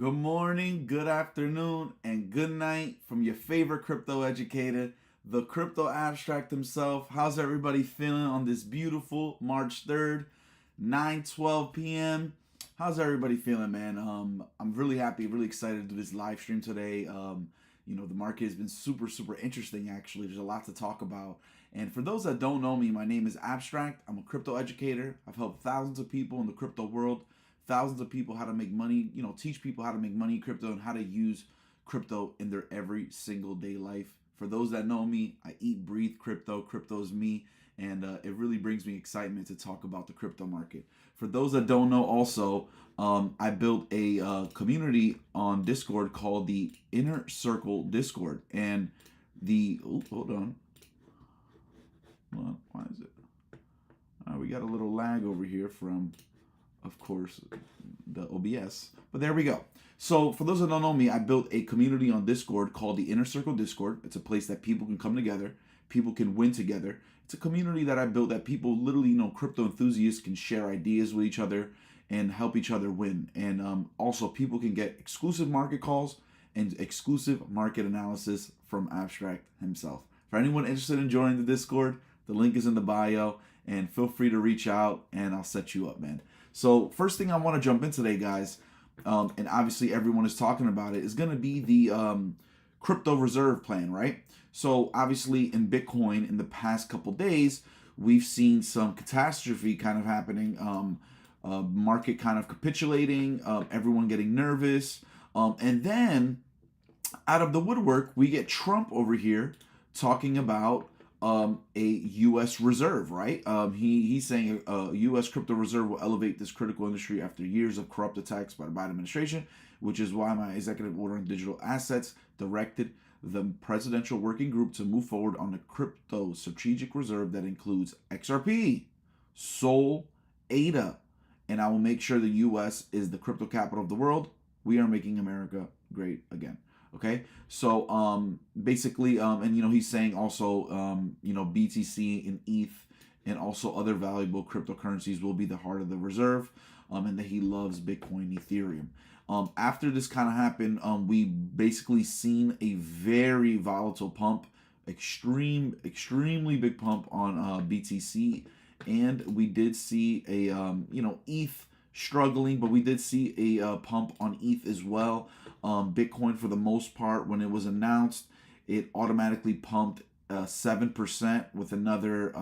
Good morning, good afternoon, and good night from your favorite crypto educator, the crypto abstract himself. How's everybody feeling on this beautiful March 3rd, 9:12 p.m.? How's everybody feeling, man? I'm really happy, really excited to do this live stream today. The market has been super interesting actually. There's a lot to talk about. And for those that don't know me, my name is Abstract. I'm a crypto educator. I've helped thousands of people in the crypto world, thousands of people how to make money, teach people how to make money in crypto and how to use crypto in their every single day life. For those that know me, I eat, breathe crypto. Crypto is me, and it really brings me excitement to talk about the crypto market. For those that don't know, also, I built a community on Discord called the Inner Circle Discord, and hold on, why is it? We got a little lag over here from, of course, the OBS. But there we go. So for those that don't know me, I built a community on Discord called the Inner Circle Discord. It's a place that people can come together, people can win together. It's a community that I built that people literally, crypto enthusiasts can share ideas with each other and help each other win. And also people can get exclusive market calls and exclusive market analysis from Abstract himself. For anyone interested in joining the Discord, the link is in the bio, and feel free to reach out and I'll set you up, man. So first thing I want to jump in today, guys, and obviously everyone is talking about it, is going to be the crypto reserve plan, right? So obviously in Bitcoin in the past couple days, we've seen some catastrophe kind of happening, market kind of capitulating, everyone getting nervous, and then out of the woodwork, we get Trump over here talking about a U.S. reserve, right? He's saying a U.S. crypto reserve will elevate this critical industry after years of corrupt attacks by the Biden administration, which is why my executive order on digital assets directed the presidential working group to move forward on the crypto strategic reserve that includes XRP, Sol, ADA, and I will make sure the U.S. is the crypto capital of the world. We are making America great again. Okay, so basically, and he's saying also, BTC and ETH and also other valuable cryptocurrencies will be the heart of the reserve, and that he loves Bitcoin, Ethereum. After this kind of happened, we basically seen a very volatile pump, extremely big pump on BTC, and we did see a ETH struggling, but we did see a pump on ETH as well. Bitcoin, for the most part, when it was announced, it automatically pumped 7% with another,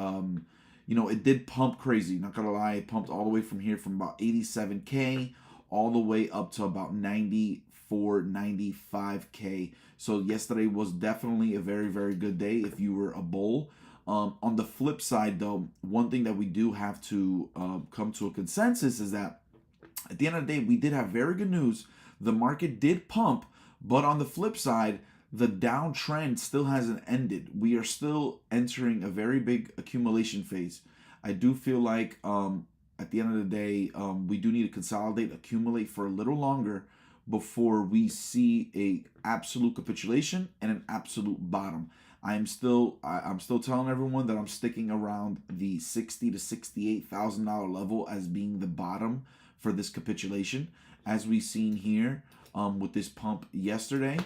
it did pump crazy. Not gonna lie, it pumped all the way from here from about 87K all the way up to about 94, 95K. So yesterday was definitely a very good day if you were a bull. On the flip side, though, one thing that we do have to come to a consensus is that at the end of the day, we did have very good news. The market did pump, but on the flip side, the downtrend still hasn't ended. We are still entering a very big accumulation phase. I do feel like at the end of the day, we do need to consolidate, accumulate for a little longer before we see a absolute capitulation and an absolute bottom. I'm still telling everyone that I'm sticking around the $60,000 to $68,000 level as being the bottom for this capitulation. As we've seen here with this pump yesterday,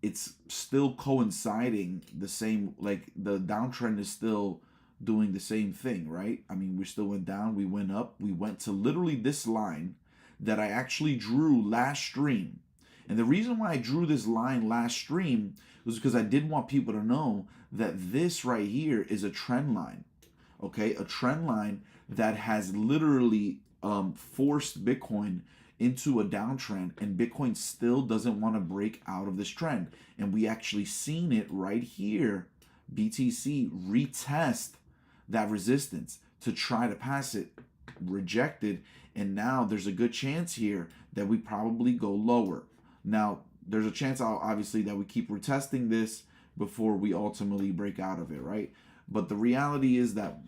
it's still coinciding the same, like the downtrend is still doing the same thing, right? I mean, we still went down, we went up, we went to literally this line that I actually drew last stream. And the reason why I drew this line last stream was because I did want people to know that this right here is a trend line, okay? A trend line that has literally forced Bitcoin into a downtrend, and Bitcoin still doesn't want to break out of this trend. And we actually seen it right here, BTC retest that resistance to try to pass it, rejected, and now there's a good chance here that we probably go lower. Now, there's a chance, obviously, that we keep retesting this before we ultimately break out of it, right? But the reality is that,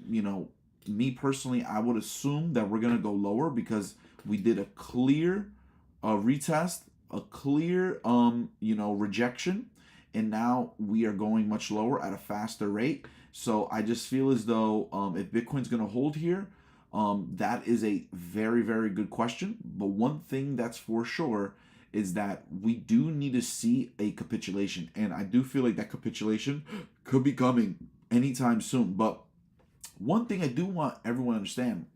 me personally, I would assume that we're going to go lower because we did a clear retest, a clear, rejection, and now we are going much lower at a faster rate. So I just feel as though if Bitcoin's going to hold here, that is a very good question. But one thing that's for sure is that we do need to see a capitulation. And I do feel like that capitulation could be coming anytime soon. But one thing I do want everyone to understand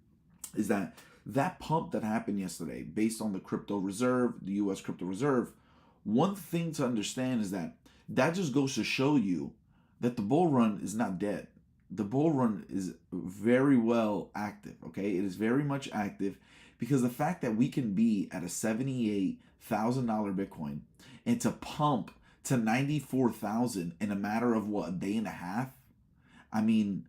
is that that pump that happened yesterday, based on the crypto reserve, the US crypto reserve, one thing to understand is that that just goes to show you that the bull run is not dead. The bull run is very well active, okay? It is very much active because the fact that we can be at a $78,000 Bitcoin and to pump to 94,000 in a matter of what, a day and a half? I mean,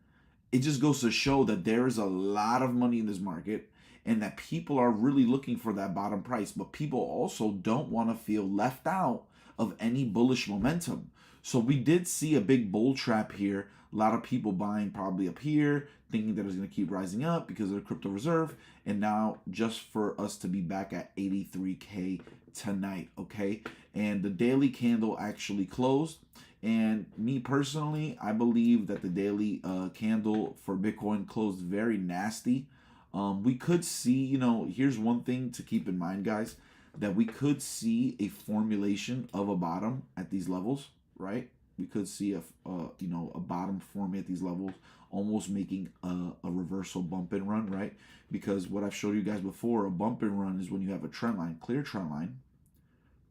it just goes to show that there is a lot of money in this market and that people are really looking for that bottom price. But people also don't want to feel left out of any bullish momentum. So we did see a big bull trap here. A lot of people buying probably up here, thinking that it's going to keep rising up because of the crypto reserve. And now just for us to be back at 83K tonight, okay? And the daily candle actually closed. And me personally, I believe that the daily candle for Bitcoin closed very nasty. We could see, here's one thing to keep in mind, guys, that we could see a formulation of a bottom at these levels, right? We could see a bottom forming at these levels, almost making a reversal bump and run, right? Because what I've showed you guys before, a bump and run is when you have a trend line, clear trend line,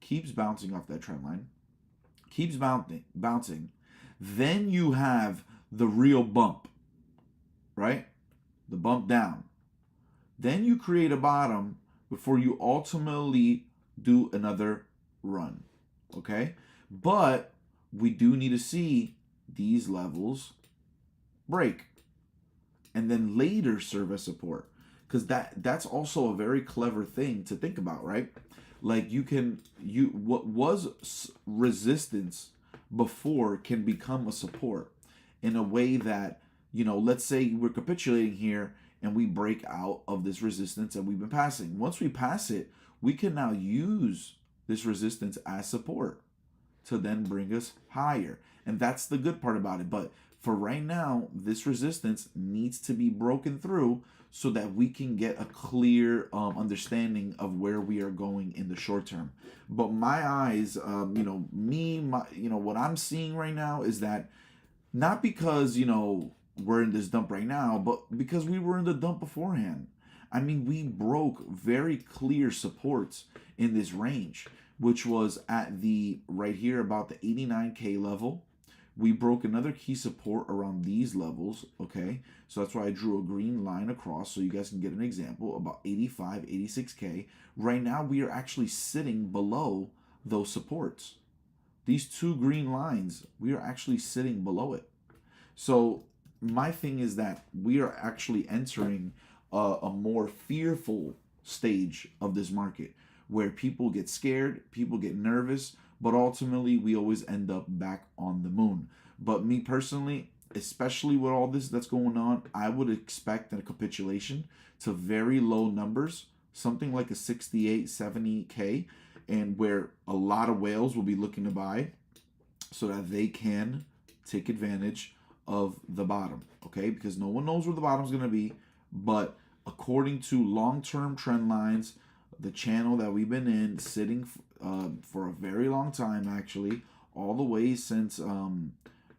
keeps bouncing off that trend line, keeps bouncing. Then you have the real bump, right? The bump down. Then you create a bottom before you ultimately do another run, okay? But we do need to see these levels break and then later serve as support, because that's also a very clever thing to think about, right? Like what was resistance before can become a support in a way that, let's say we're capitulating here and we break out of this resistance and we've been passing. Once we pass it, we can now use this resistance as support to then bring us higher. And that's the good part about it. But for right now, this resistance needs to be broken through so that we can get a clear understanding of where we are going in the short term. But my eyes, what I'm seeing right now is that not because, we're in this dump right now, but because we were in the dump beforehand. I mean, we broke very clear supports in this range, which was at the right here about the 89K level. We broke another key support around these levels, okay? So that's why I drew a green line across so you guys can get an example about 85, 86K. Right now, we are actually sitting below those supports. These two green lines, we are actually sitting below it. So my thing is that we are actually entering a more fearful stage of this market where people get scared, people get nervous, but ultimately we always end up back on the moon. But me personally, especially with all this that's going on, I would expect a capitulation to very low numbers, something like a 68, 70K, and where a lot of whales will be looking to buy so that they can take advantage of the bottom, okay? Because no one knows where the bottom is going to be, but according to long-term trend lines, the channel that we've been in, sitting for a very long time, actually, all the way since, all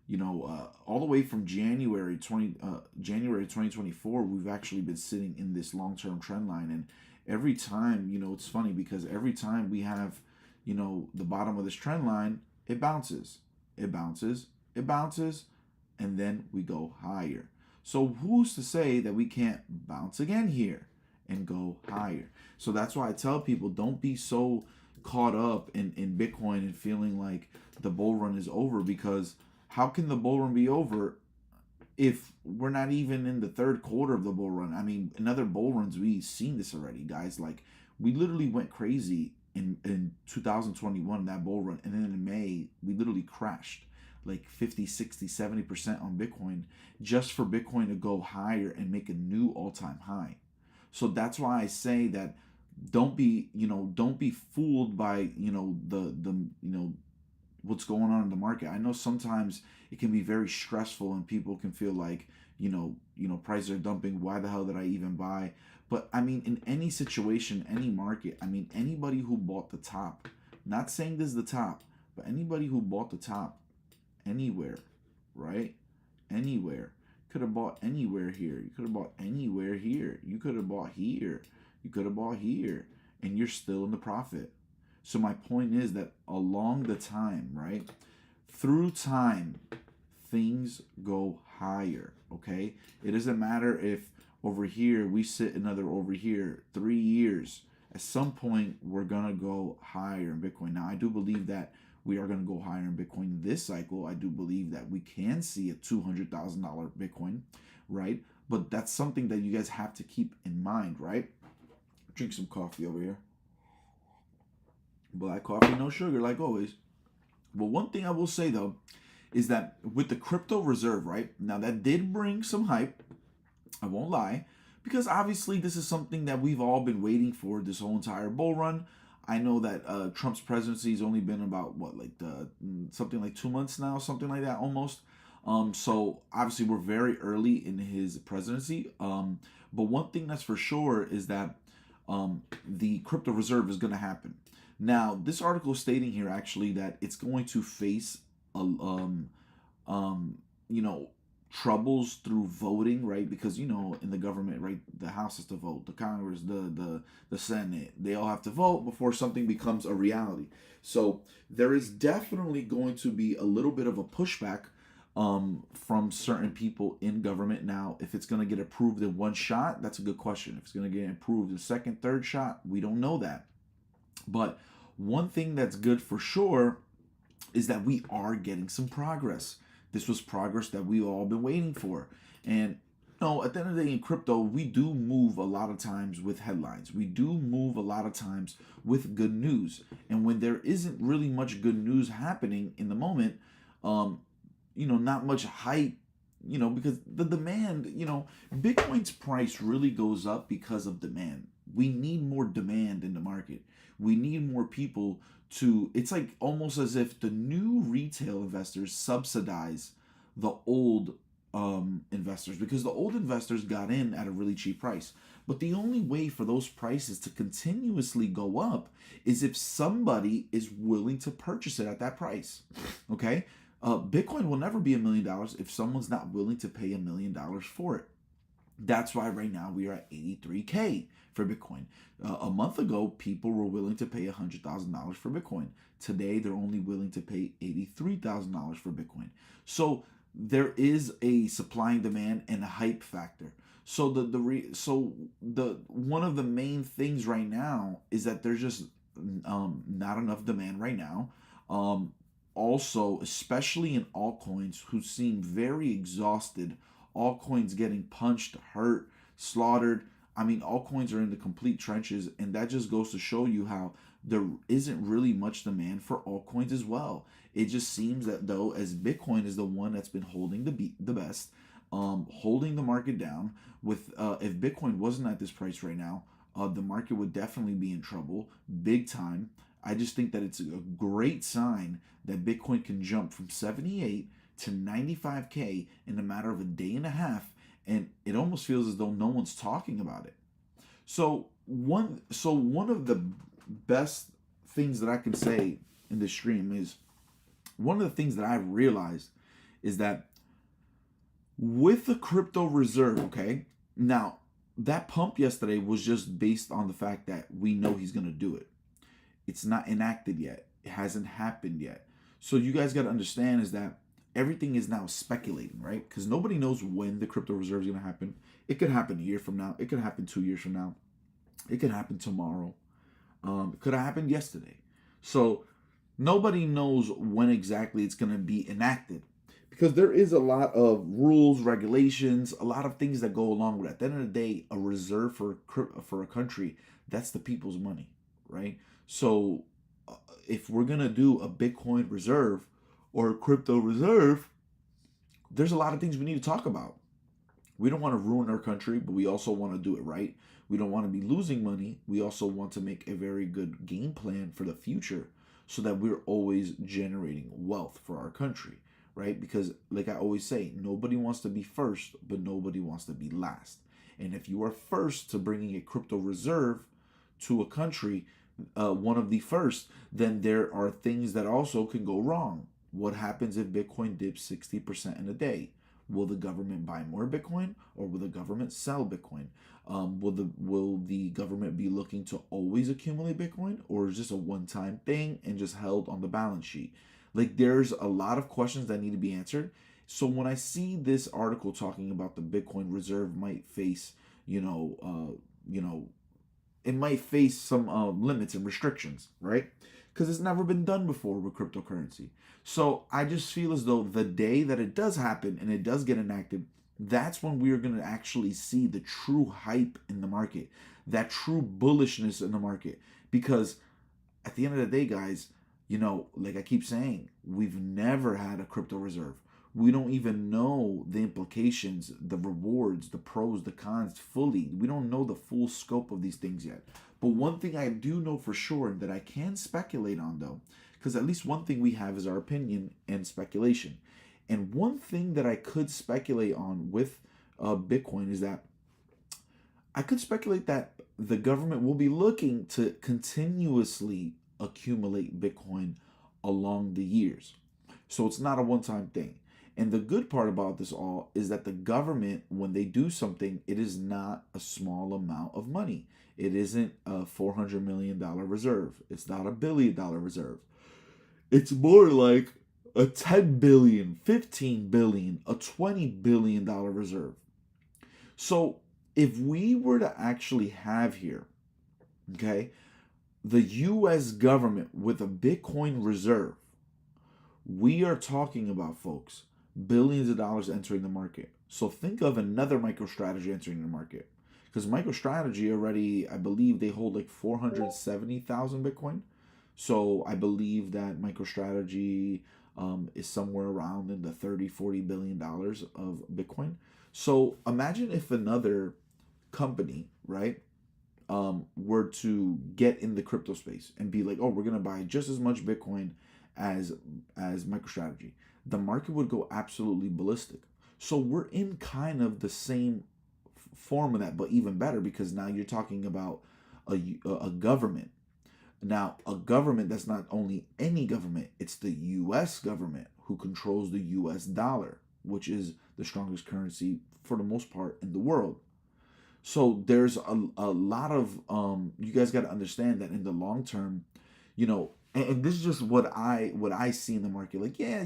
the way from January 2024, we've actually been sitting in this long-term trend line. And every time, it's funny because every time we have, the bottom of this trend line, it bounces, it bounces, it bounces, and then we go higher. So who's to say that we can't bounce again here and go higher? So that's why I tell people, don't be so caught up in Bitcoin and feeling like the bull run is over, because how can the bull run be over if we're not even in the third quarter of the bull run? I mean, in other bull runs, we've seen this already, guys. Like, we literally went crazy in 2021, that bull run. And then in May, we literally crashed like 50, 60, 70% on Bitcoin just for Bitcoin to go higher and make a new all-time high. So that's why I say that don't be fooled by, what's going on in the market. I know sometimes it can be very stressful and people can feel like, prices are dumping. Why the hell did I even buy? But I mean, in any situation, any market, I mean, anybody who bought the top, not saying this is the top, but anybody who bought the top anywhere, right? Anywhere. Could have bought anywhere here. You could have bought anywhere here. You could have bought here. You could have bought here. And you're still in the profit. So my point is that along the time, right? Through time, things go higher, okay? It doesn't matter if over here we sit another over here 3 years. At some point, we're going to go higher in Bitcoin. Now, I do believe that we are going to go higher in Bitcoin this cycle. I do believe that we can see a $200,000 Bitcoin, right? But that's something that you guys have to keep in mind, right? Drink some coffee over here. Black coffee, no sugar, like always. But one thing I will say, though, is that with the crypto reserve, right? Now, that did bring some hype. I won't lie. Because obviously, this is something that we've all been waiting for this whole entire bull run. I know that Trump's presidency has only been about, something like 2 months now, something like that almost. So obviously, we're very early in his presidency. But one thing that's for sure is that the crypto reserve is going to happen. Now, this article is stating here actually that it's going to face troubles through voting, right? Because in the government, right, the House has to vote, the Congress, the Senate, they all have to vote before something becomes a reality. So there is definitely going to be a little bit of a pushback from certain people in government. Now, if it's going to get approved in one shot, that's a good question. If it's going to get approved in second, third shot, we don't know that. But one thing that's good for sure is that we are getting some progress. This was progress that we've all been waiting for. And at the end of the day in crypto, we do move a lot of times with headlines. We do move a lot of times with good news. And when there isn't really much good news happening in the moment, not much hype, because the demand, Bitcoin's price really goes up because of demand. We need more demand in the market. We need more people it's like almost as if the new retail investors subsidize the old investors, because the old investors got in at a really cheap price. But the only way for those prices to continuously go up is if somebody is willing to purchase it at that price. Okay? Bitcoin will never be $1 million if someone's not willing to pay $1 million for it. That's why right now we are at 83K for Bitcoin. A month ago, people were willing to pay $100,000 for Bitcoin. Today, they're only willing to pay $83,000 for Bitcoin. So there is a supply and demand and a hype factor. So the one of the main things right now is that there's just not enough demand right now. Also, especially in altcoins, who seem very exhausted. Altcoins getting punched, hurt, slaughtered. I mean, altcoins are in the complete trenches, and that just goes to show you how there isn't really much demand for altcoins as well. It just seems that though, as Bitcoin is the one that's been holding the best, holding the market down. With if Bitcoin wasn't at this price right now, the market would definitely be in trouble, big time. I just think that it's a great sign that Bitcoin can jump from 78 to 95K in a matter of a day and a half, and it almost feels as though no one's talking about it. So one of the best things that I can say in this stream is, one of the things that I've realized is that with the crypto reserve, okay, now that pump yesterday was just based on the fact that we know he's going to do it. It's not enacted yet. It hasn't happened yet. So you guys got to understand is that everything is now speculating, right? Because nobody knows when the crypto reserve is going to happen. It could happen a year from now. It could happen 2 years from now. It could happen tomorrow. It could have happened yesterday. So nobody knows when exactly it's going to be enacted, because there is a lot of rules, regulations, a lot of things that go along with it. At the end of the day, a reserve for a country, that's the people's money, right? So if we're going to do a Bitcoin reserve or a crypto reserve, there's a lot of things we need to talk about. We don't want to ruin our country, but we also want to do it right. We don't want to be losing money. We also want to make a very good game plan for the future so that we're always generating wealth for our country, right? Because like I always say, nobody wants to be first, but nobody wants to be last. And if you are first to bringing a crypto reserve to a country, one of the first, then there are things that also can go wrong. What happens if Bitcoin dips 60% in a day? Will the government buy more Bitcoin, or will the government sell Bitcoin? Will the government be looking to always accumulate Bitcoin, or is this a one-time thing and just held on the balance sheet? Like, there's a lot of questions that need to be answered. So when I see this article talking about the Bitcoin reserve might face, you know, you know, it might face some limits and restrictions, right? Because it's never been done before with cryptocurrency. So I just feel as though the day that it does happen and it does get enacted, that's when we are going to actually see the true hype in the market, that true bullishness in the market. Because at the end of the day, guys, like I keep saying, we've never had a crypto reserve. We don't even know the implications, the rewards, the pros, the cons fully. We don't know the full scope of these things yet. But one thing I do know for sure that I can speculate on, though, because at least one thing we have is our opinion and speculation. And one thing that I could speculate on with Bitcoin is that I could speculate that the government will be looking to continuously accumulate Bitcoin along the years. So it's not a one time thing. And the good part about this all is that the government, when they do something, it is not a small amount of money. It isn't a $400 million reserve. It's not a $1 billion reserve. It's more like a 10 billion, 15 billion, a $20 billion reserve. So if we were to actually have here, okay, the US government with a Bitcoin reserve, we are talking about, folks, billions of dollars entering the market. So think of another MicroStrategy entering the market. Because MicroStrategy already, I believe they hold like 470,000 Bitcoin. So I believe that MicroStrategy is somewhere around in the 30, $40 billion of Bitcoin. So imagine if another company, right, were to get in the crypto space and be like, oh, we're going to buy just as much Bitcoin as MicroStrategy. The market would go absolutely ballistic. So we're in kind of the same form of that, but even better, because now you're talking about a government. Now, a government that's not only any government, it's the US government who controls the US dollar, which is the strongest currency for the most part in the world. So there's a lot of, you guys got to understand that in the long term, and this is just what I see in the market. Like, yeah,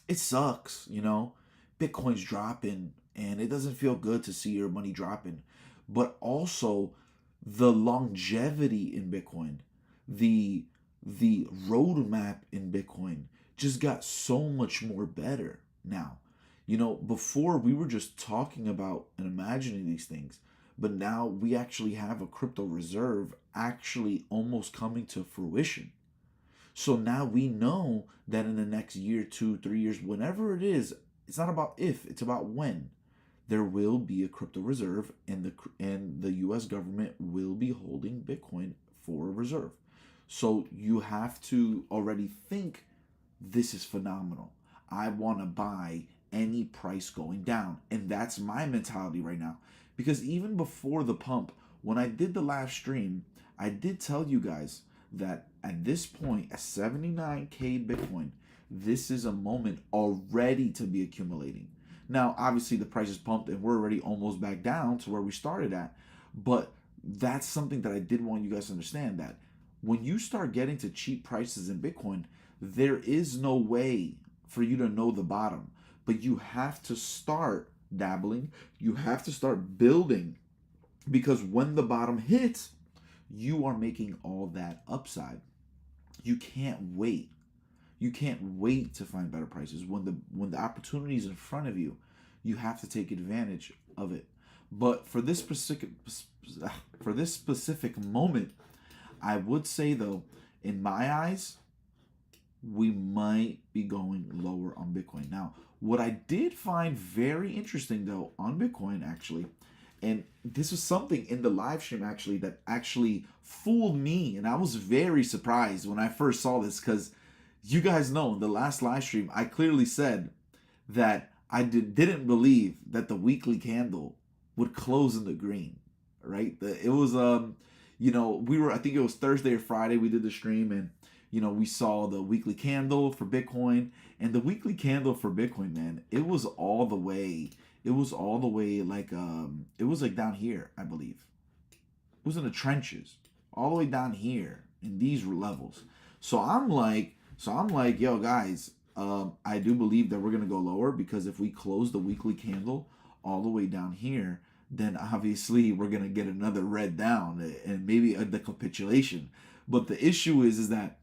it sucks, Bitcoin's dropping and it doesn't feel good to see your money dropping. But also the longevity in Bitcoin, the roadmap in Bitcoin just got so much more better now. Before we were just talking about and imagining these things, but now we actually have a crypto reserve actually almost coming to fruition. So now we know that in the next year, 2, 3 years, whenever it is, it's not about if, it's about when. There will be a crypto reserve, and the U.S. government will be holding Bitcoin for a reserve. So you have to already think this is phenomenal. I want to buy any price going down, and that's my mentality right now. Because even before the pump, when I did the live stream, I did tell you guys that at this point, at 79K Bitcoin, this is a moment already to be accumulating. Now, obviously, the price is pumped and we're already almost back down to where we started at. But that's something that I did want you guys to understand, that when you start getting to cheap prices in Bitcoin, there is no way for you to know the bottom. But you have to start dabbling. You have to start building, because when the bottom hits, you are making all that upside. You can't wait. You can't wait to find better prices. When the opportunity is in front of you, you have to take advantage of it. But for this specific moment, I would say, though, in my eyes, we might be going lower on Bitcoin. Now, what I did find very interesting, though, on Bitcoin, actually, and this was something in the live stream, actually, that actually fooled me. And I was very surprised when I first saw this, because you guys know in the last live stream, I clearly said that I didn't believe that the weekly candle would close in the green, right? It was I think it was Thursday or Friday we did the stream, and we saw the weekly candle for Bitcoin, and the weekly candle for Bitcoin, man, it was all the way like it was like down here, I believe. It was in the trenches, all the way down here in these levels. So I'm like, yo, guys, I do believe that we're gonna go lower, because if we close the weekly candle all the way down here, then obviously we're gonna get another red down and maybe the capitulation. But the issue is that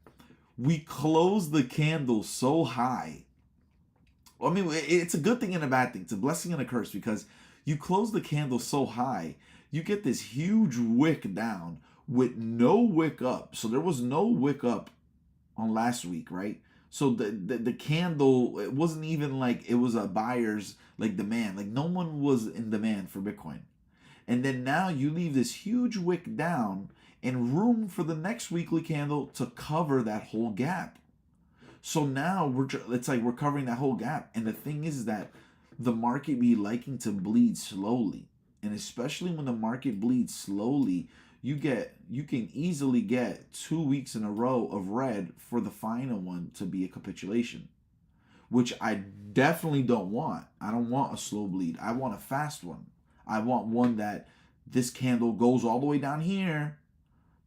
we close the candle so high. I mean, it's a good thing and a bad thing. It's a blessing and a curse, because you close the candle so high, you get this huge wick down with no wick up. So there was no wick up on last week, right? So the candle, it wasn't even like it was a buyer's like demand. Like no one was in demand for Bitcoin. And then now you leave this huge wick down and room for the next weekly candle to cover that whole gap. So now it's like we're covering that whole gap. And the thing is that the market be liking to bleed slowly. And especially when the market bleeds slowly, you can easily get 2 weeks in a row of red for the final one to be a capitulation, which I definitely don't want. I don't want a slow bleed. I want a fast one. I want one that this candle goes all the way down here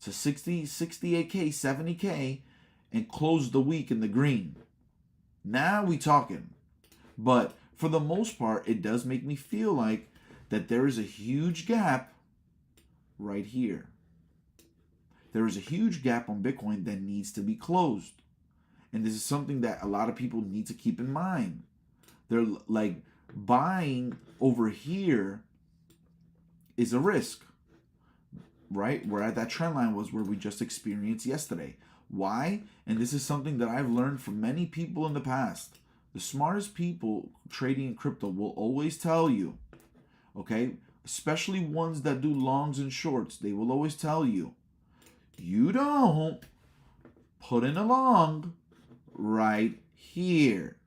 to 60, 68K, 70K, and close the week in the green. Now we talking. But for the most part, it does make me feel like that there is a huge gap right here. There is a huge gap on Bitcoin that needs to be closed. And this is something that a lot of people need to keep in mind. They're like, buying over here is a risk, right? Where at that trend line was where we just experienced yesterday. Why? And this is something that I've learned from many people in the past. The smartest people trading in crypto will always tell you, okay, especially ones that do longs and shorts, they will always tell you, you don't put in a long right here.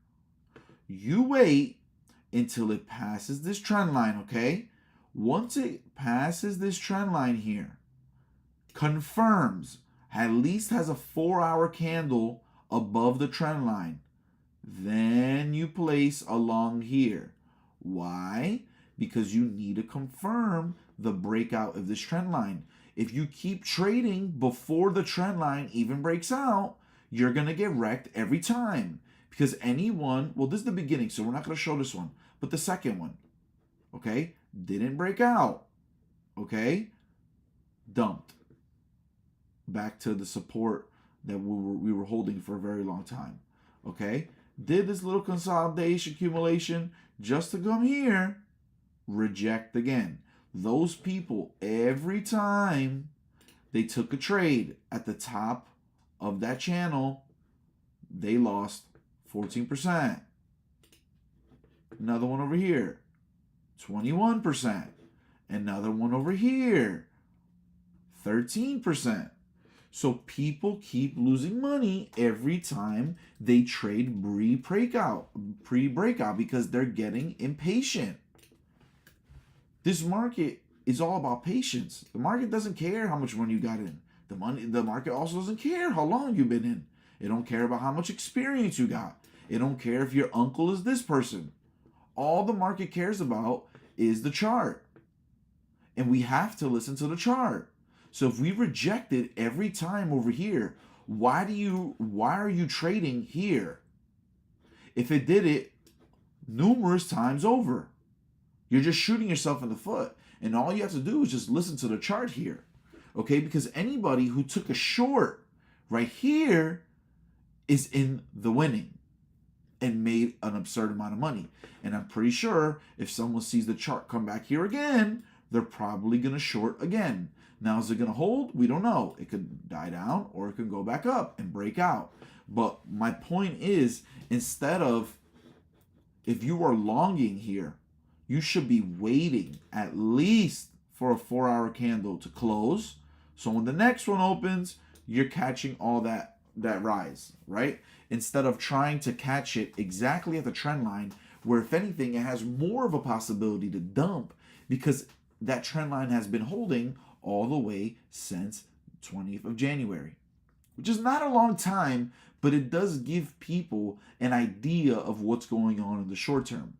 You wait until it passes this trend line, okay? Once it passes this trend line here, confirms, at least has a 4-hour candle above the trend line, then you place a long here. Why? Because you need to confirm the breakout of this trend line. If you keep trading before the trend line even breaks out, you're going to get wrecked every time. Because this is the beginning, so we're not going to show this one, but the second one, okay, didn't break out, okay, dumped back to the support that we were holding for a very long time, okay, did this little consolidation accumulation just to come here, reject again. Those people, every time they took a trade at the top of that channel, they lost 14%. Another one over here, 21%. Another one over here, 13%. So people keep losing money every time they trade pre-breakout because they're getting impatient. This market is all about patience. The market doesn't care how much money you got in. The market also doesn't care how long you've been in. It don't care about how much experience you got. It don't care if your uncle is this person. All the market cares about is the chart. And we have to listen to the chart. So if we reject it every time over here, why are you trading here? If it did it numerous times over, you're just shooting yourself in the foot. And all you have to do is just listen to the chart here. Okay? Because anybody who took a short right here is in the winning and made an absurd amount of money. And I'm pretty sure if someone sees the chart come back here again, they're probably going to short again. Now, is it going to hold? We don't know. It could die down or it could go back up and break out. But my point is, instead of, if you are longing here, you should be waiting at least for a 4-hour candle to close. So when the next one opens, you're catching all that rise, right? Instead of trying to catch it exactly at the trend line, where if anything, it has more of a possibility to dump because that trend line has been holding all the way since 20th of January, which is not a long time, but it does give people an idea of what's going on in the short term.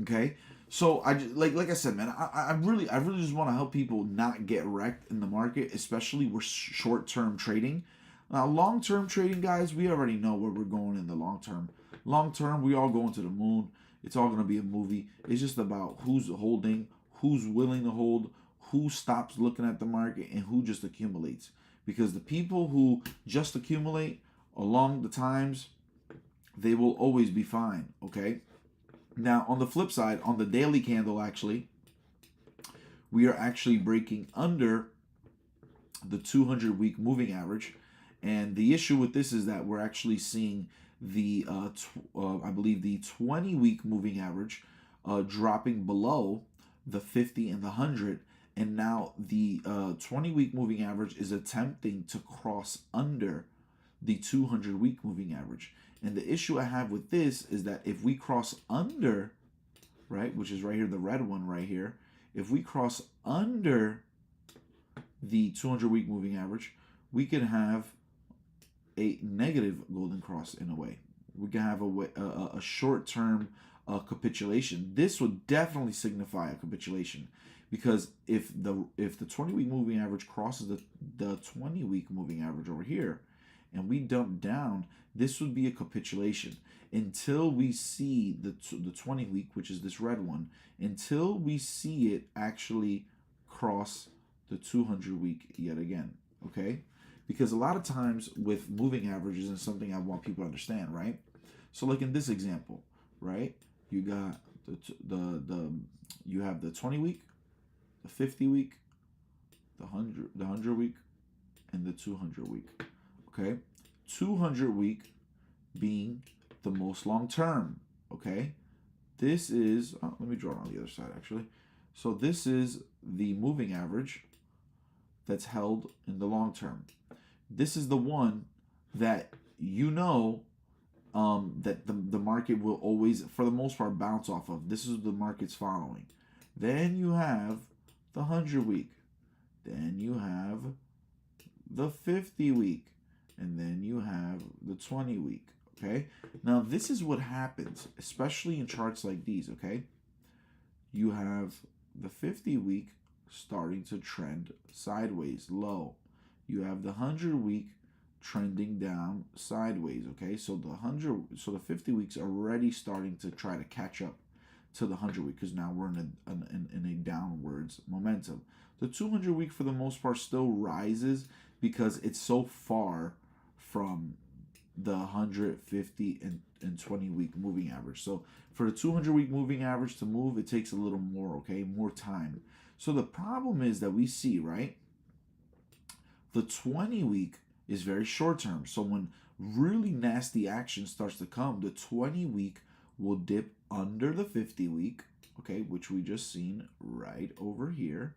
Okay, so I just, like I said, man, I really just want to help people not get wrecked in the market, especially with short term trading. Now, long term trading, guys, we already know where we're going in the long term. Long term, we all going to the moon. It's all going to be a movie. It's just about who's holding, who's willing to hold, who stops looking at the market, and who just accumulates. Because the people who just accumulate along the times, they will always be fine. Okay. Now, on the flip side, on the daily candle, actually, we are actually breaking under the 200-week moving average. And the issue with this is that we're actually seeing the, I believe, the 20-week moving average dropping below the 50 and the 100. And now the 20-week moving average is attempting to cross under the 200-week moving average. And the issue I have with this is that if we cross under, right, which is right here, the red one right here, if we cross under the 200-week moving average, we can have a negative golden cross in a way. We can have a short-term capitulation. This would definitely signify a capitulation, because if the 20-week moving average crosses the 20-week moving average over here, and we dump down, this would be a capitulation until we see the 20-week, which is this red one, until we see it actually cross the 200-week yet again, okay? Because a lot of times with moving averages, and something I want people to understand, right? So like in this example, right? You got you have the 20-week, the 50-week, the 100-week, and the 200-week. Okay, 200-week being the most long term. Okay, this is, let me draw it on the other side actually. So this is the moving average that's held in the long term. This is the one that that the market will always, for the most part, bounce off of. This is the market's following. Then you have the 100-week. Then you have the 50-week. And then you have the 20-week, okay? Now, this is what happens, especially in charts like these, okay? You have the 50-week starting to trend sideways, low. You have the 100-week trending down sideways, okay? So the 50 weeks are already starting to try to catch up to the 100-week, because now we're in a downwards momentum. The 200-week, for the most part, still rises because it's so far from the 150 and 20-week moving average. So for the 200-week moving average to move, it takes a little more, okay? More time. So the problem is that we see, right? The 20-week is very short term. So when really nasty action starts to come, the 20-week will dip under the 50-week, okay? Which we just seen right over here.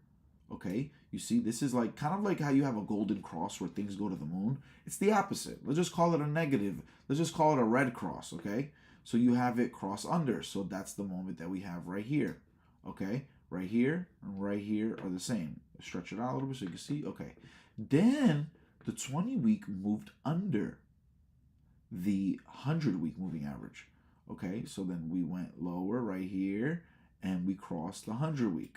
Okay, you see, this is like kind of like how you have a golden cross where things go to the moon. It's the opposite. Let's just call it a negative. Let's just call it a red cross, okay? So you have it cross under. So that's the moment that we have right here, okay? Right here and right here are the same. Stretch it out a little bit so you can see, okay. Then the 20-week moved under the 100-week moving average, okay? So then we went lower right here and we crossed the 100-week,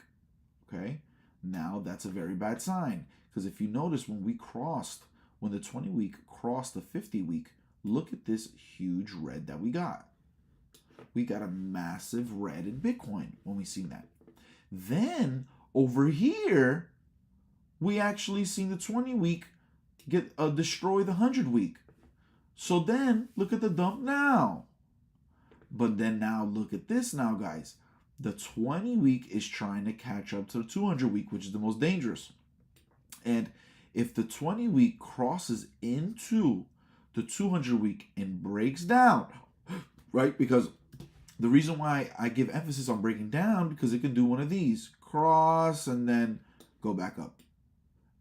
okay? Now that's a very bad sign, because if you notice, when the 20-week crossed the 50-week, look at this huge red that we got. We got a massive red in Bitcoin when we seen that. Then over here, we actually seen the 20-week get destroy the 100-week. So then look at the dump now. But then now look at this now, guys. The 20-week is trying to catch up to the 200-week, which is the most dangerous. And if the 20-week crosses into the 200-week and breaks down, right? Because the reason why I give emphasis on breaking down, because it can do one of these. Cross and then go back up.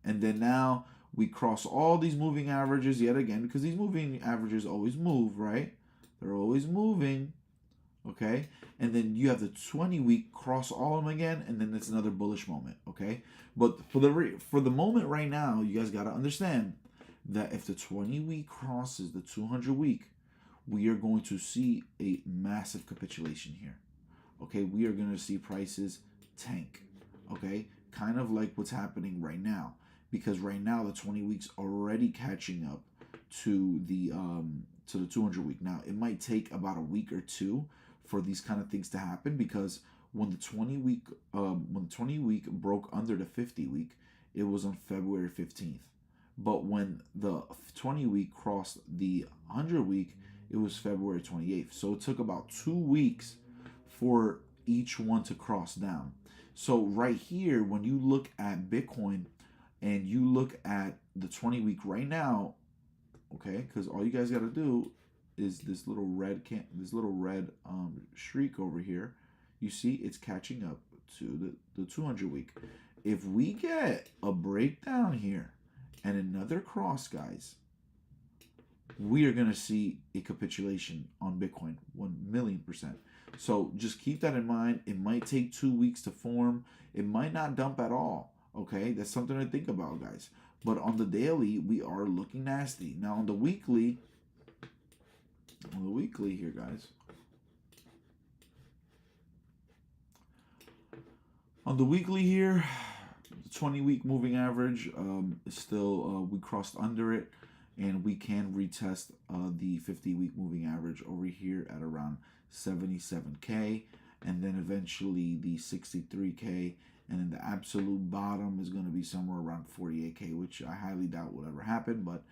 And then now we cross all these moving averages yet again, because these moving averages always move, right? They're always moving. okay? And then you have the 20-week cross all of them again, and then it's another bullish moment, okay? But for the moment right now, you guys got to understand that if the 20-week crosses the 200-week, we are going to see a massive capitulation here. Okay, we are going to see prices tank. Okay, kind of like what's happening right now, because right now the 20 weeks already catching up to the 200 week. Now it might take about a week or two for these kind of things to happen, because when the 20 week broke under the 50 week, it was on February 15th. But when the 20 week crossed the 100 week, it was February 28th. So it took about 2 weeks for each one to cross down. So right here, when you look at Bitcoin and you look at the 20 week right now, okay, because all you guys got to do is this little red streak over here. You see, it's catching up to the 200 week. If we get a breakdown here and another cross, guys, we are going to see a capitulation on Bitcoin, 1,000,000%. So just keep that in mind. It might take 2 weeks to form. It might not dump at all. Okay, that's something to think about, guys. But on the daily, we are looking nasty. Now on the weekly here, guys. On the weekly here, the 20-week moving average is still, we crossed under it, and we can retest the 50-week moving average over here at around 77K, and then eventually the 63K, and then the absolute bottom is going to be somewhere around 48K, which I highly doubt will ever happen. But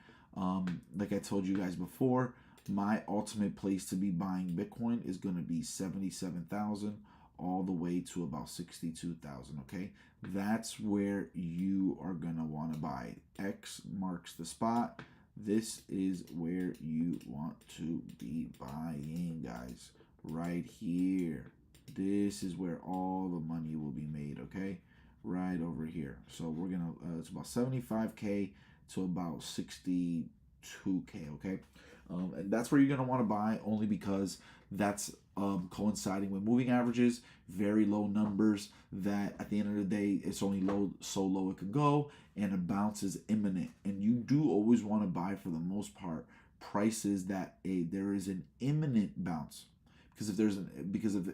like I told you guys before, my ultimate place to be buying Bitcoin is going to be 77,000 all the way to about 62,000. Okay, that's where you are going to want to buy. X marks the spot. This is where you want to be buying, guys. Right here. This is where all the money will be made, okay? Right over here. So we're going to, it's about 75K to about 62K, okay? And that's where you're going to want to buy, only because that's coinciding with moving averages, very low numbers, that at the end of the day, it's only so low it can go, and a bounce is imminent. And you do always want to buy, for the most part, prices that there is an imminent bounce. Because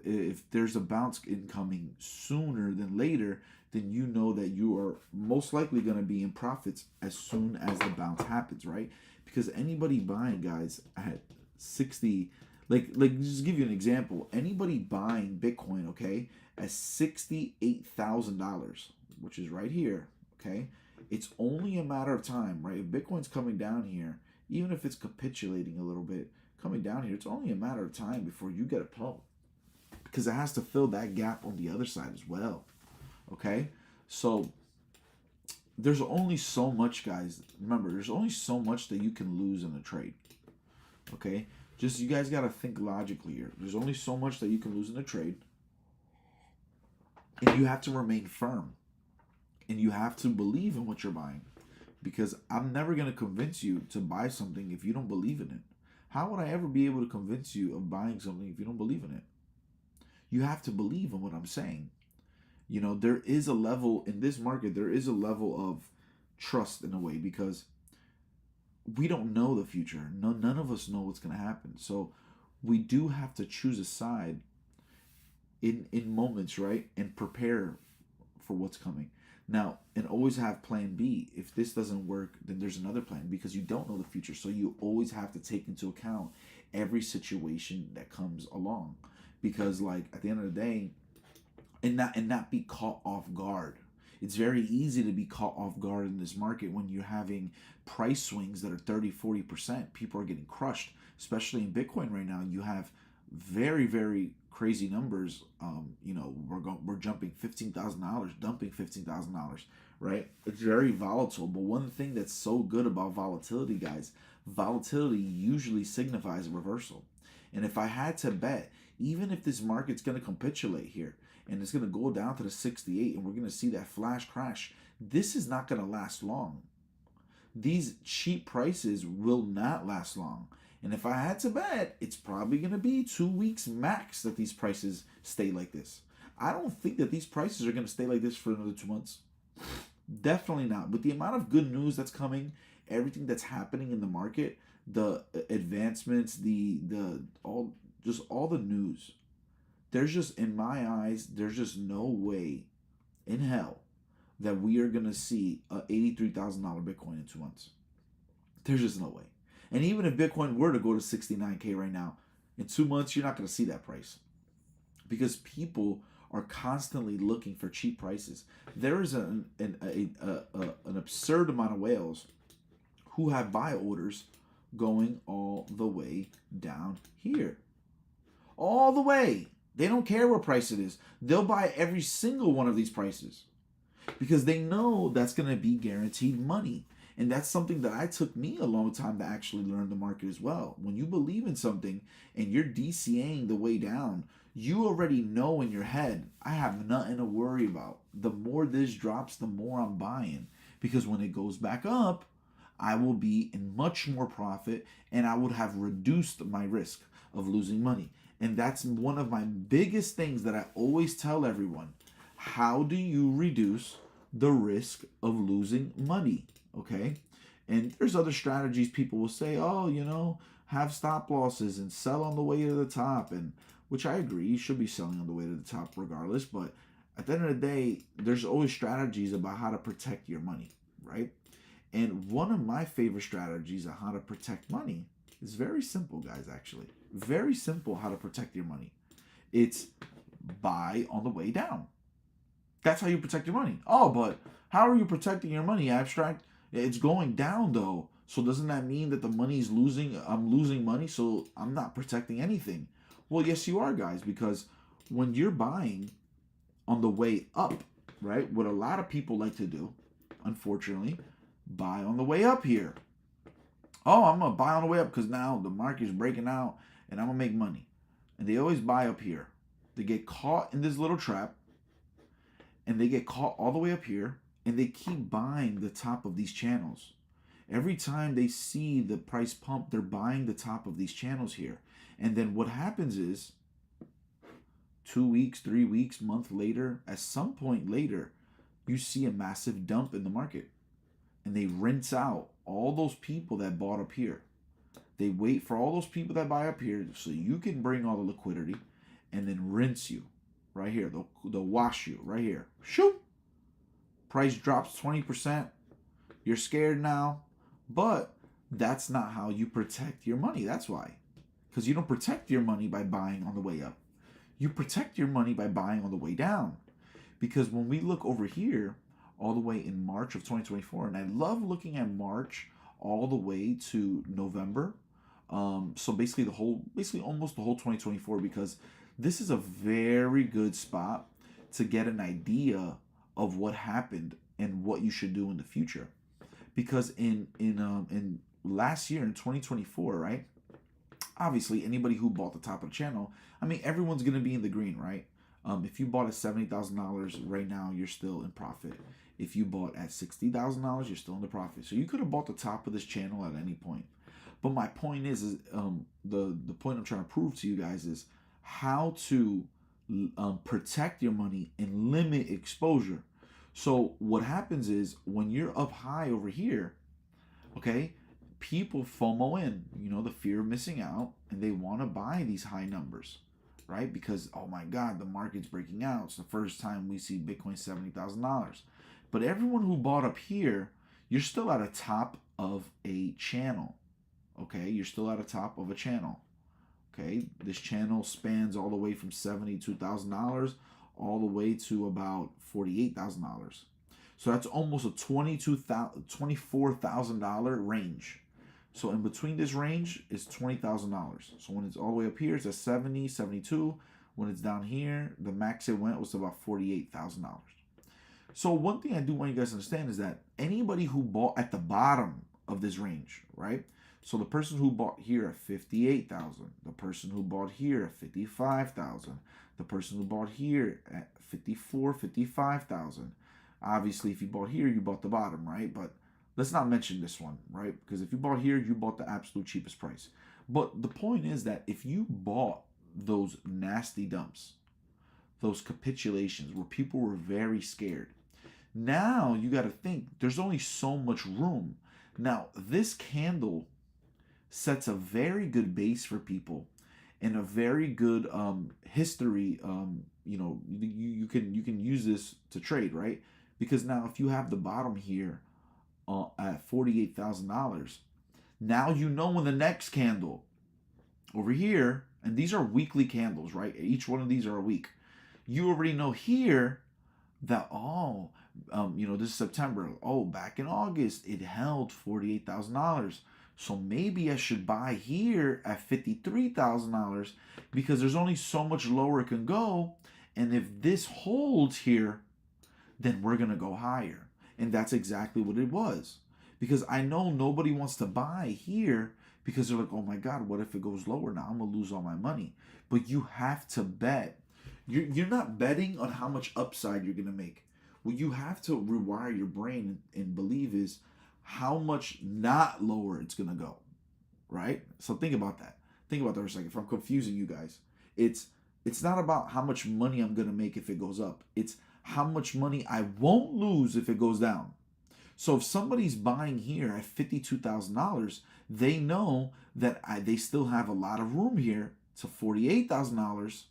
if there's a bounce incoming sooner than later, then you know that you are most likely going to be in profits as soon as the bounce happens, right? Because anybody buying, guys, at 60, like just give you an example, anybody buying Bitcoin, okay, at $68,000, which is right here, okay, it's only a matter of time, right? If Bitcoin's coming down here, even if it's capitulating a little bit, coming down here, it's only a matter of time before you get a pump, because it has to fill that gap on the other side as well. Okay, so there's only so much, guys. Remember, there's only so much that you can lose in a trade. Okay, just you guys got to think logically here. There's only so much that you can lose in a trade, and you have to remain firm, and you have to believe in what you're buying, because I'm never going to convince you to buy something if you don't believe in it. How would I ever be able to convince you of buying something if you don't believe in it? You have to believe in what I'm saying. You know, there is a level in this market, there is a level of trust in a way, because we don't know the future. None of us know what's going to happen. So we do have to choose a side in moments, right? And prepare for what's coming. Now, and always have plan B. If this doesn't work, then there's another plan, because you don't know the future. So you always have to take into account every situation that comes along, because like at the end of the day, and not be caught off guard. It's very easy to be caught off guard in this market when you're having price swings that are 30-40%. People are getting crushed, especially in Bitcoin right now. You have very, very crazy numbers. We're jumping $15,000, dumping $15,000, right? It's very volatile. But one thing that's so good about volatility, guys, volatility usually signifies a reversal. And if I had to bet, even if this market's going to capitulate here and it's going to go down to the 68 and we're going to see that flash crash, this is not going to last long. These cheap prices will not last long. And if I had to bet, it's probably going to be 2 weeks max that these prices stay like this. I don't think that these prices are going to stay like this for another 2 months. Definitely not. With the amount of good news that's coming, everything that's happening in the market, the advancements, the all the news. There's just, in my eyes, there's just no way in hell that we are gonna see a $83,000 Bitcoin in 2 months. There's just no way. And even if Bitcoin were to go to 69K right now, in 2 months you're not gonna see that price because people are constantly looking for cheap prices. There is an absurd amount of whales who have buy orders going all the way down here. All the way. They don't care what price it is. They'll buy every single one of these prices because they know that's going to be guaranteed money. And that's something that I took me a long time to actually learn the market as well. When you believe in something and you're DCAing the way down, you already know in your head, I have nothing to worry about. The more this drops, the more I'm buying. Because when it goes back up, I will be in much more profit and I would have reduced my risk of losing money. And that's one of my biggest things that I always tell everyone. How do you reduce the risk of losing money? Okay. And there's other strategies people will say, oh, have stop losses and sell on the way to the top. And which I agree, you should be selling on the way to the top regardless. But at the end of the day, there's always strategies about how to protect your money, right? And one of my favorite strategies on how to protect money is very simple, guys, actually. Very simple how to protect your money. It's buy on the way down. That's how you protect your money. Oh, but how are you protecting your money, Abstract? It's going down, though. So doesn't that mean that the money's losing? I'm losing money, so I'm not protecting anything. Well, yes, you are, guys, because when you're buying on the way up, right, what a lot of people like to do, unfortunately, buy on the way up here. Oh, I'm going to buy on the way up because now the market is breaking out and I'm going to make money. And they always buy up here. They get caught in this little trap and they get caught all the way up here and they keep buying the top of these channels. Every time they see the price pump, they're buying the top of these channels here. And then what happens is 2 weeks, 3 weeks, month later, at some point later, you see a massive dump in the market. And they rinse out all those people that bought up here. They wait for all those people that buy up here so you can bring all the liquidity and then rinse you right here. They'll wash you right here. Shoot! Price drops 20%. You're scared now. But that's not how you protect your money. That's why. Because you don't protect your money by buying on the way up. You protect your money by buying on the way down. Because when we look over here, all the way in March of 2024, and I love looking at March all the way to November. So basically almost the whole 2024, because this is a very good spot to get an idea of what happened and what you should do in the future. Because in last year in 2024, right? Obviously, anybody who bought the top of the channel, I mean, everyone's gonna be in the green, right? If you bought at $70,000 right now, you're still in profit. If you bought at $60,000, you're still in the profit. So you could have bought the top of this channel at any point. But my point is the point I'm trying to prove to you guys is how to protect your money and limit exposure. So what happens is when you're up high over here, okay, people FOMO in, the fear of missing out, and they want to buy these high numbers, right? Because, oh my God, the market's breaking out. It's the first time we see Bitcoin $70,000. But everyone who bought up here, you're still at a top of a channel, okay? You're still at a top of a channel, okay? This channel spans all the way from $72,000 all the way to about $48,000. So that's almost a $24,000 range. So in between this range is $20,000. So when it's all the way up here, it's at 70, 72. When it's down here, the max it went was about $48,000. So one thing I do want you guys to understand is that anybody who bought at the bottom of this range, right? So the person who bought here at 58,000, the person who bought here at 55,000, the person who bought here at 54, 55,000. Obviously, if you bought here, you bought the bottom, right? But let's not mention this one, right? Because if you bought here, you bought the absolute cheapest price. But the point is that if you bought those nasty dumps, those capitulations where people were very scared, now you got to think there's only so much room. Now, this candle sets a very good base for people and a very good history. You can use this to trade, right? Because now if you have the bottom here at $48,000, now you know in the next candle over here, and these are weekly candles, right? Each one of these are a week. You already know here that this is September. Oh, back in August it held $48,000. So maybe I should buy here at $53,000 because there's only so much lower it can go. And if this holds here, then we're going to go higher. And that's exactly what it was. Because I know nobody wants to buy here because they're like, oh my God, what if it goes lower now? I'm going to lose all my money. But you have to bet. You're not betting on how much upside you're going to make. What you have to rewire your brain and believe is how much not lower it's going to go, right? So think about that. Think about that for a second. If I'm confusing you guys, it's not about how much money I'm going to make if it goes up. It's how much money I won't lose if it goes down. So if somebody's buying here at $52,000, they know that they still have a lot of room here to $48,000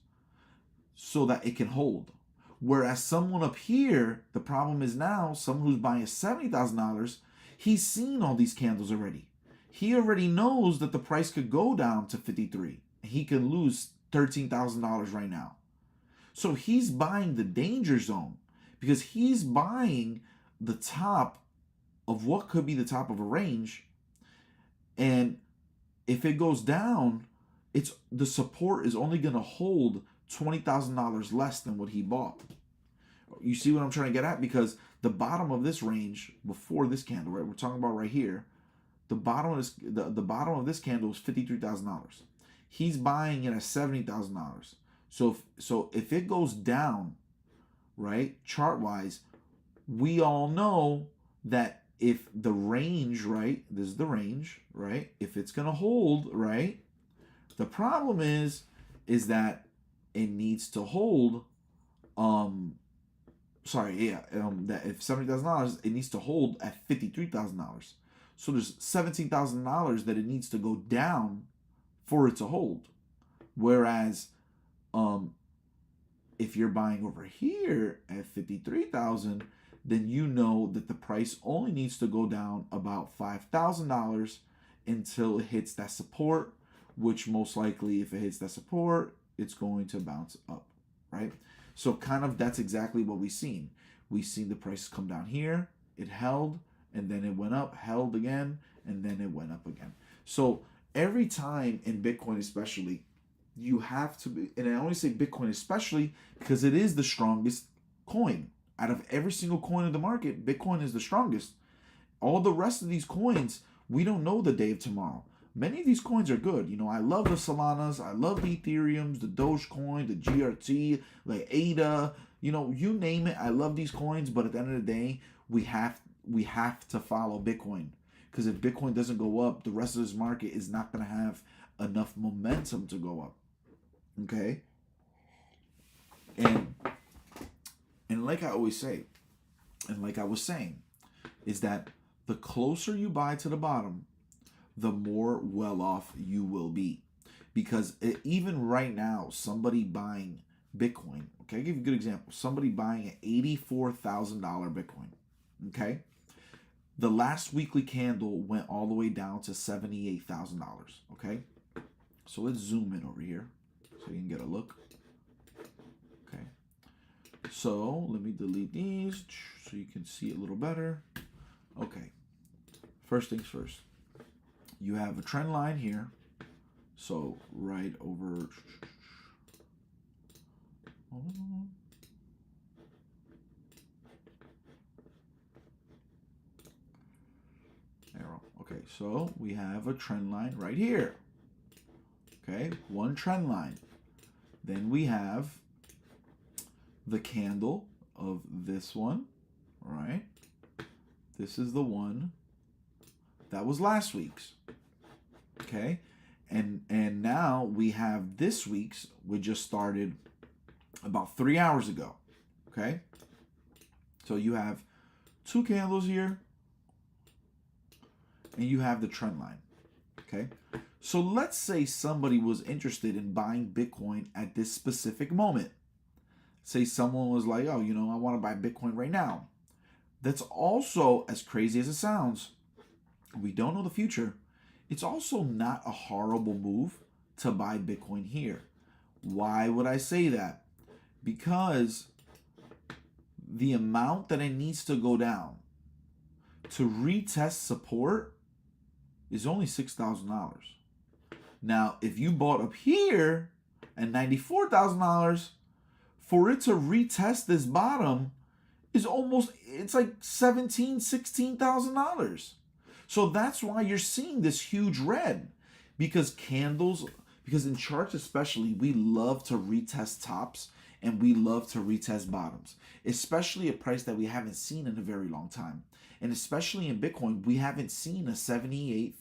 so that it can hold. Whereas someone up here, the problem is now someone who's buying $70,000, he's seen all these candles already. He already knows that the price could go down to 53. He can lose $13,000 right now. So he's buying the danger zone because he's buying the top of what could be the top of a range. And if it goes down, the support is only going to hold $20,000 less than what he bought. You see what I'm trying to get at? Because the bottom of this range before this candle, right? We're talking about right here. The bottom of this candle is $53,000. He's buying it at $70,000. So if it goes down, right, chart wise, we all know that if the range, right, this is the range, right, if it's gonna hold, right, the problem is that it needs to hold that if $70,000, it needs to hold at $53,000. So there's $17,000 that it needs to go down for it to hold. Whereas if you're buying over here at 53,000, then you know that the price only needs to go down about $5,000 until it hits that support, which most likely if it hits that support, it's going to bounce up, right? So kind of that's exactly what we've seen. We've seen the prices come down here, it held, and then it went up, held again, and then it went up again. So every time in Bitcoin especially, you have to be, and I only say Bitcoin especially because it is the strongest coin. Out of every single coin in the market, Bitcoin is the strongest. All the rest of these coins, we don't know the day of tomorrow. Many of these coins are good. I love the Solanas, I love the Ethereums, the Dogecoin, the GRT, like ADA, you name it. I love these coins, but at the end of the day, we have to follow Bitcoin. Because if Bitcoin doesn't go up, the rest of this market is not going to have enough momentum to go up. Okay? And like I always say, and like I was saying, is that the closer you buy to the bottom, the more well off you will be. Because even right now, somebody buying Bitcoin, okay, I'll give you a good example. Somebody buying an $84,000 Bitcoin, okay? The last weekly candle went all the way down to $78,000, okay? So let's zoom in over here so you can get a look. Okay. So let me delete these so you can see it a little better. Okay. First things first. You have a trend line here. So right over. Arrow. Okay, so we have a trend line right here. Okay, one trend line. Then we have the candle of this one, right? This is the one That was last week's. Okay? And now we have this week's, which just started about 3 hours ago. Okay? So you have two candles here, and you have the trend line. Okay? So let's say somebody was interested in buying Bitcoin at this specific moment. Say someone was like, oh, I want to buy Bitcoin right now. That's also, as crazy as it sounds, we don't know the future. It's also not a horrible move to buy Bitcoin here. Why would I say that? Because the amount that it needs to go down to retest support is only $6,000. Now, if you bought up here at $94,000, for it to retest this bottom is it's like $16,000. So that's why you're seeing this huge red, because in charts especially, we love to retest tops and we love to retest bottoms, especially a price that we haven't seen in a very long time. And especially in Bitcoin, we haven't seen a $78,000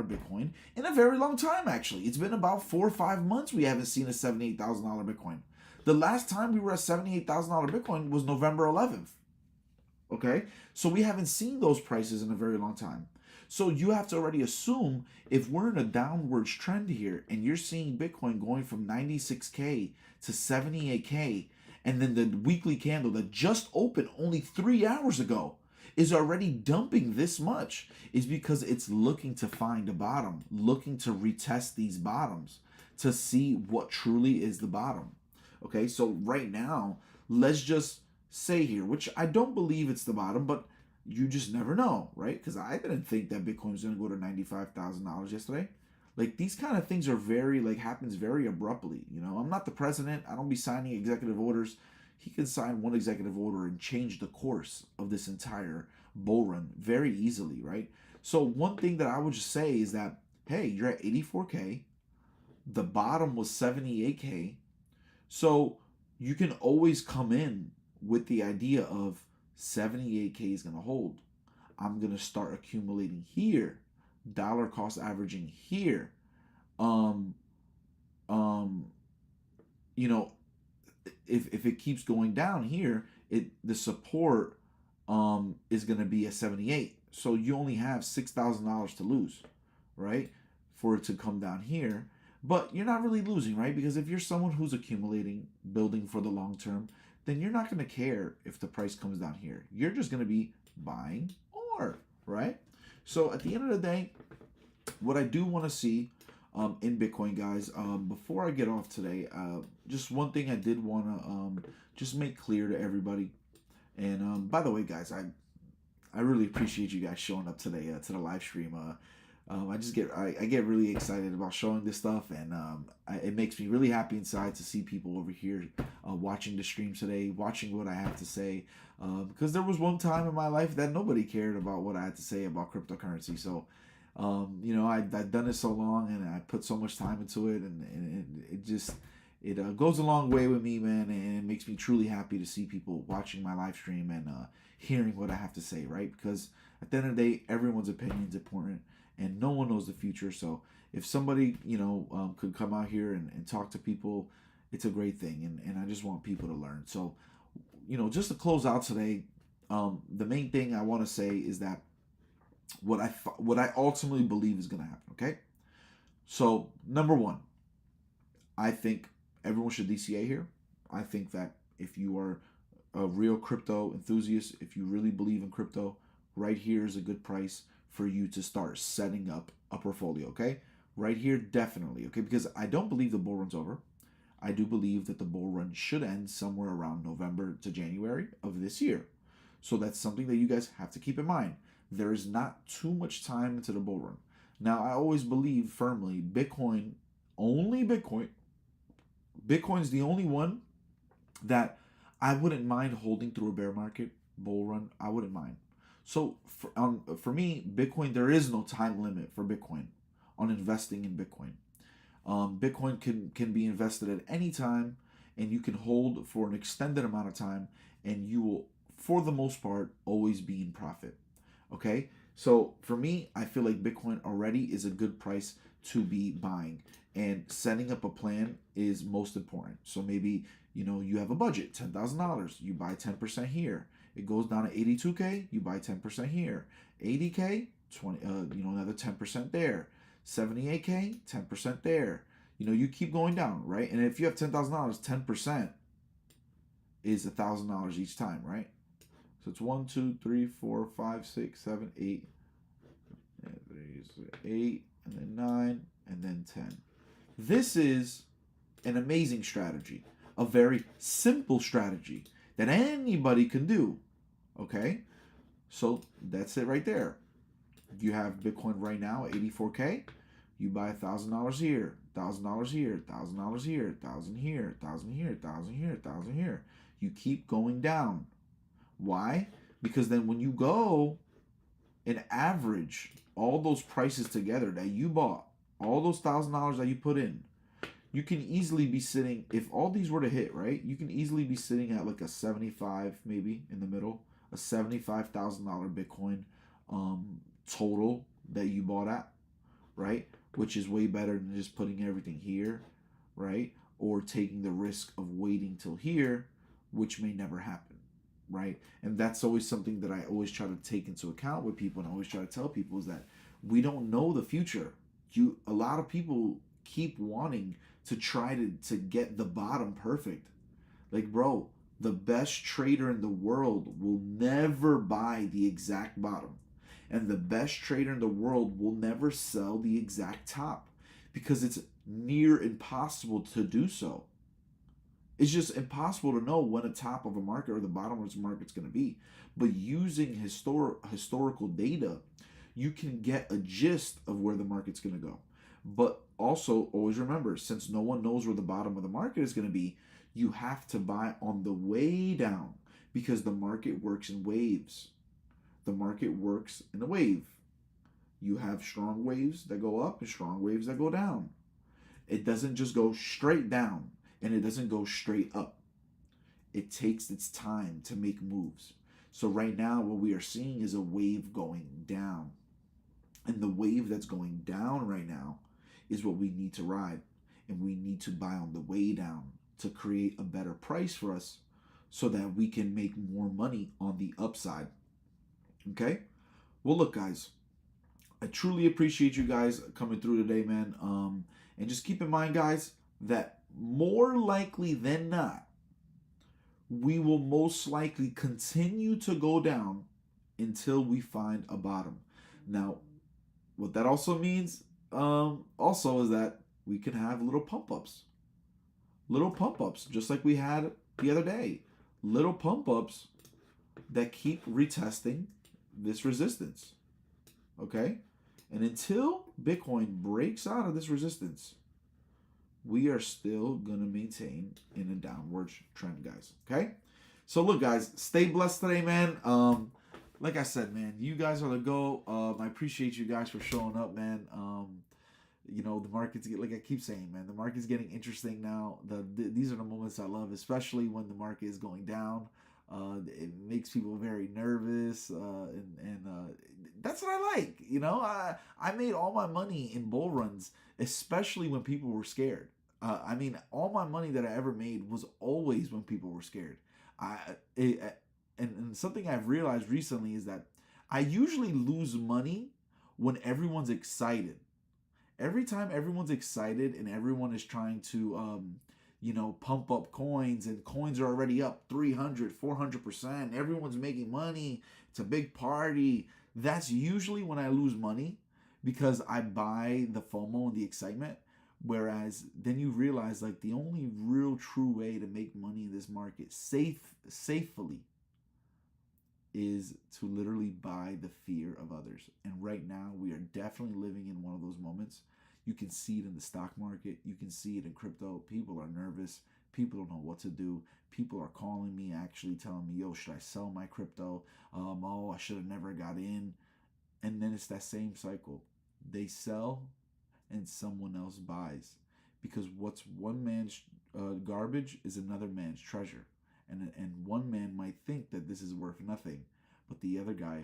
Bitcoin in a very long time, actually. It's been about 4 or 5 months we haven't seen a $78,000 Bitcoin. The last time we were at $78,000 Bitcoin was November 11th. Okay? So we haven't seen those prices in a very long time. So you have to already assume, if we're in a downwards trend here and you're seeing Bitcoin going from 96K to 78K, and then the weekly candle that just opened only 3 hours ago is already dumping this much, is because it's looking to find a bottom, looking to retest these bottoms to see what truly is the bottom. Okay, so right now, let's just say here, which I don't believe it's the bottom, but you just never know, right? Because I didn't think that Bitcoin was going to go to $95,000 yesterday. Like, these kind of things are happens very abruptly. I'm not the president. I don't be signing executive orders. He can sign one executive order and change the course of this entire bull run very easily, right? So one thing that I would just say is that, hey, you're at 84K. The bottom was 78K. So you can always come in with the idea of 78K is going to hold. I'm going to start accumulating here. Dollar cost averaging here. If it keeps going down here, the support is going to be at 78. So you only have $6,000 to lose, right? For it to come down here. But you're not really losing, right? Because if you're someone who's accumulating, building for the long term, then you're not going to care if the price comes down here. You're just going to be buying more, right? So at the end of the day, what I do want to see in Bitcoin, guys, before I get off today, just one thing I did want to just make clear to everybody. And by the way, guys, I really appreciate you guys showing up today to the live stream. I get really excited about showing this stuff, and it makes me really happy inside to see people over here watching the stream today, watching what I have to say. Because there was one time in my life that nobody cared about what I had to say about cryptocurrency. So, I've done it so long, and I put so much time into it, and it goes a long way with me, man, and it makes me truly happy to see people watching my live stream and hearing what I have to say, right? Because at the end of the day, everyone's opinion is important, and no one knows the future. So if somebody, could come out here and talk to people, it's a great thing. And I just want people to learn. So, just to close out today, the main thing I want to say is that what I ultimately believe is going to happen. Okay. So number one, I think everyone should DCA here. I think that if you are a real crypto enthusiast, if you really believe in crypto, right here is a good price for you to start setting up a portfolio, okay? Right here, definitely, okay? Because I don't believe the bull run's over. I do believe that the bull run should end somewhere around November to January of this year. So that's something that you guys have to keep in mind. There is not too much time into the bull run. Now, I always believe firmly Bitcoin's the only one that I wouldn't mind holding through a bear market, bull run. I wouldn't mind. So for me, Bitcoin, there is no time limit for Bitcoin on investing in Bitcoin. Bitcoin can be invested at any time, and you can hold for an extended amount of time, and you will, for the most part, always be in profit. Okay? So for me, I feel like Bitcoin already is a good price to be buying, and setting up a plan is most important. So maybe you have a budget, $10,000, you buy 10% here. It goes down to 82K, you buy 10% here. 80K, 20, another 10% there. 78K, 10% there. You keep going down, right? And if you have $10,000, 10% is $1,000 each time, right? So it's 1, 2, 3, 4, 5, 6, 7, 8, and 8, and then 9, and then 10. This is an amazing strategy, a very simple strategy that anybody can do. Okay, so that's it right there. You have Bitcoin right now at 84K. You buy $1,000 here, $1,000 here, $1,000 here, 1,000 here, 1,000 here, 1,000 here, 1,000 here. You keep going down. Why? Because then when you go and average all those prices together that you bought, all those $1,000 that you put in, you can easily be sitting, if all these were to hit, right? You can easily be sitting at like a 75, maybe in the middle, a $75,000 Bitcoin total that you bought at, right? Which is way better than just putting everything here, right? Or taking the risk of waiting till here, which may never happen, right? And that's always something that I always try to take into account with people, and I always try to tell people is that we don't know the future. A lot of people keep wanting to try to get the bottom perfect. Like, bro, the best trader in the world will never buy the exact bottom. And the best trader in the world will never sell the exact top because it's near impossible to do so. It's just impossible to know when the top of a market or the bottom of a market's going to be. But using historical data, you can get a gist of where the market's going to go. But also, always remember, since no one knows where the bottom of the market is going to be, you have to buy on the way down because the market works in waves. The market works in a wave. You have strong waves that go up and strong waves that go down. It doesn't just go straight down and it doesn't go straight up. It takes its time to make moves. So right now what we are seeing is a wave going down. And the wave that's going down right now is what we need to ride. And we need to buy on the way down to create a better price for us so that we can make more money on the upside. Okay? Well, look, guys, I truly appreciate you guys coming through today, man. And just keep in mind, guys, that more likely than not, we will most likely continue to go down until we find a bottom. Now, what that also means, also is that we can have little pump ups, just like we had the other day, little pump ups that keep retesting this resistance. Okay, and until Bitcoin breaks out of this resistance, we are still going to maintain in a downward trend, guys. Okay? So look, guys, stay blessed today, man. Like I said, man, you guys are the go. I appreciate you guys for showing up, man. The market's like I keep saying, man, the market's getting interesting now. These are the moments I love, especially when the market is going down. It makes people very nervous, and that's what I like. I made all my money in bull runs, especially when people were scared. All my money that I ever made was always when people were scared. And something I've realized recently is that I usually lose money when everyone's excited. Every time everyone's excited and everyone is trying to pump up coins, and coins are already up 300, 400%. Everyone's making money. It's a big party. That's usually when I lose money because I buy the FOMO and the excitement. Whereas then you realize like the only real true way to make money in this market safely is to literally buy the fear of others. And right now we are definitely living in one of those moments. You can see it in the stock market. You can see it in crypto. People are nervous. People don't know what to do. People are calling me, actually telling me, yo, should I sell my crypto? Oh, I should have never got in. And then it's that same cycle. They sell and someone else buys. Because what's one man's garbage is another man's treasure. And one man might think that this is worth nothing, but the other guy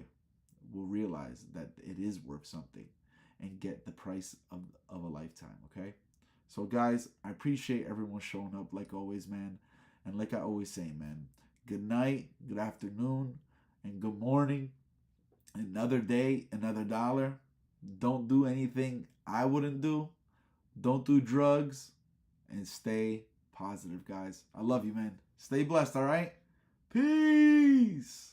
will realize that it is worth something and get the price of a lifetime, okay? So, guys, I appreciate everyone showing up like always, man. And like I always say, man, good night, good afternoon, and good morning. Another day, another dollar. Don't do anything I wouldn't do. Don't do drugs. And stay positive, guys. I love you, man. Stay blessed, all right? Peace.